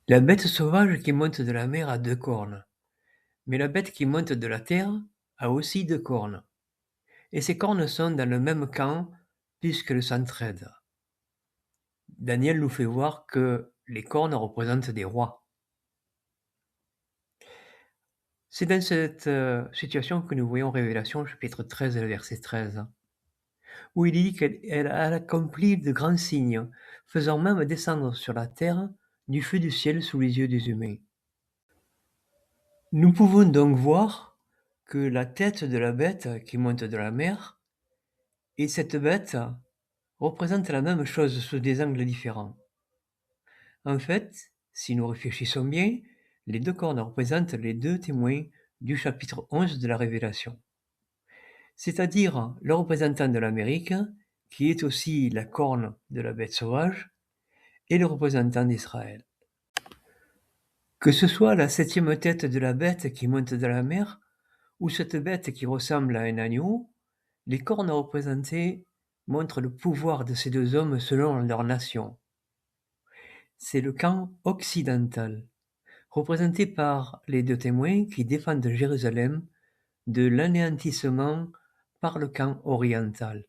La bête sauvage qui monte de la mer a 2 cornes, mais la bête qui monte de la terre a aussi 2 cornes, et ces cornes sont dans le même camp puisqu'elles s'entraident. Daniel nous fait voir que les cornes représentent des rois. C'est dans cette situation que nous voyons Révélation chapitre 13 verset 13, où il dit qu'elle a accompli de grands signes, faisant même descendre sur la terre du feu du ciel sous les yeux des humains. Nous pouvons donc voir que la tête de la bête qui monte de la mer et cette bête représentent la même chose sous des angles différents. En fait, si nous réfléchissons bien, les 2 cornes représentent les 2 témoins du chapitre 11 de la Révélation, c'est-à-dire le représentant de l'Amérique, qui est aussi la corne de la bête sauvage, et le représentant d'Israël. Que ce soit la 7e tête de la bête qui monte de la mer, ou cette bête qui ressemble à un agneau, les cornes représentées montrent le pouvoir de ces 2 hommes selon leur nation. C'est le camp occidental, représenté par les 2 témoins qui défendent Jérusalem de l'anéantissement par le camp oriental.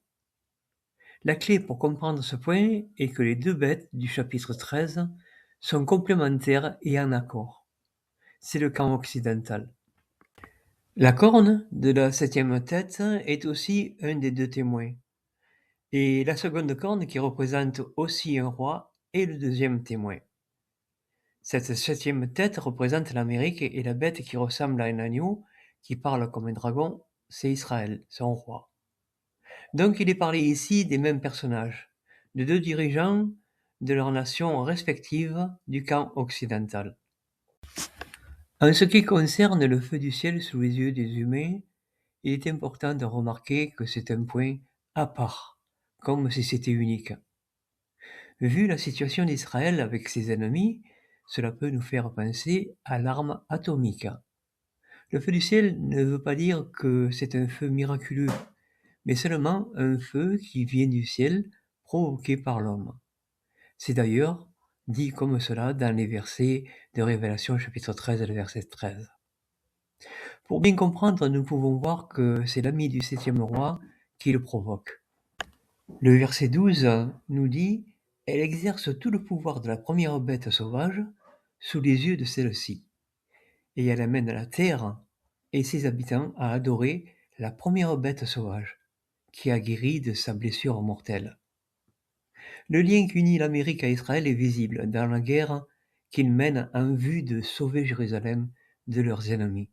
La clé pour comprendre ce point est que les 2 bêtes du chapitre 13 sont complémentaires et en accord. C'est le camp occidental. La corne de la 7e tête est aussi un des 2 témoins, et la seconde corne qui représente aussi un roi est le 2e témoin. Cette 7e tête représente l'Amérique et la bête qui ressemble à un agneau, qui parle comme un dragon, c'est Israël, son roi. Donc il est parlé ici des mêmes personnages, de 2 dirigeants de leurs nations respectives du camp occidental. En ce qui concerne le feu du ciel sous les yeux des humains, il est important de remarquer que c'est un point à part, comme si c'était unique. Vu la situation d'Israël avec ses ennemis, cela peut nous faire penser à l'arme atomique. Le feu du ciel ne veut pas dire que c'est un feu miraculeux, mais seulement un feu qui vient du ciel provoqué par l'homme. C'est d'ailleurs dit comme cela dans les versets de Révélation chapitre 13 verset 13. Pour bien comprendre, nous pouvons voir que c'est l'ami du 7e roi qui le provoque. Le verset 12 nous dit « Elle exerce tout le pouvoir de la première bête sauvage sous les yeux de celle-ci, et elle amène la terre et ses habitants à adorer la première bête sauvage, qui a guéri de sa blessure mortelle. » Le lien qui unit l'Amérique à Israël est visible dans la guerre qu'ils mènent en vue de sauver Jérusalem de leurs ennemis.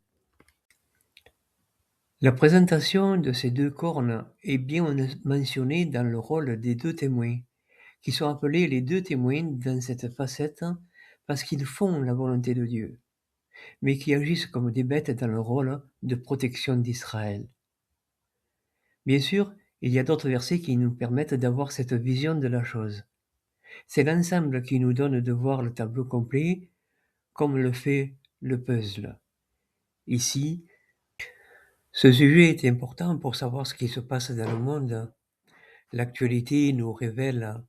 La présentation de ces 2 cornes est bien mentionnée dans le rôle des 2 témoins, qui sont appelés les 2 témoins dans cette facette parce qu'ils font la volonté de Dieu, mais qui agissent comme des bêtes dans le rôle de protection d'Israël. Bien sûr, il y a d'autres versets qui nous permettent d'avoir cette vision de la chose. C'est l'ensemble qui nous donne de voir le tableau complet, comme le fait le puzzle. Ici, ce sujet est important pour savoir ce qui se passe dans le monde. L'actualité nous révèle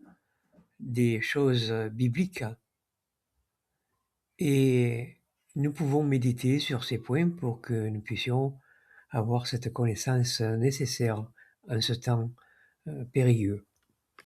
des choses bibliques et nous pouvons méditer sur ces points pour que nous puissions avoir cette connaissance nécessaire en ce temps périlleux.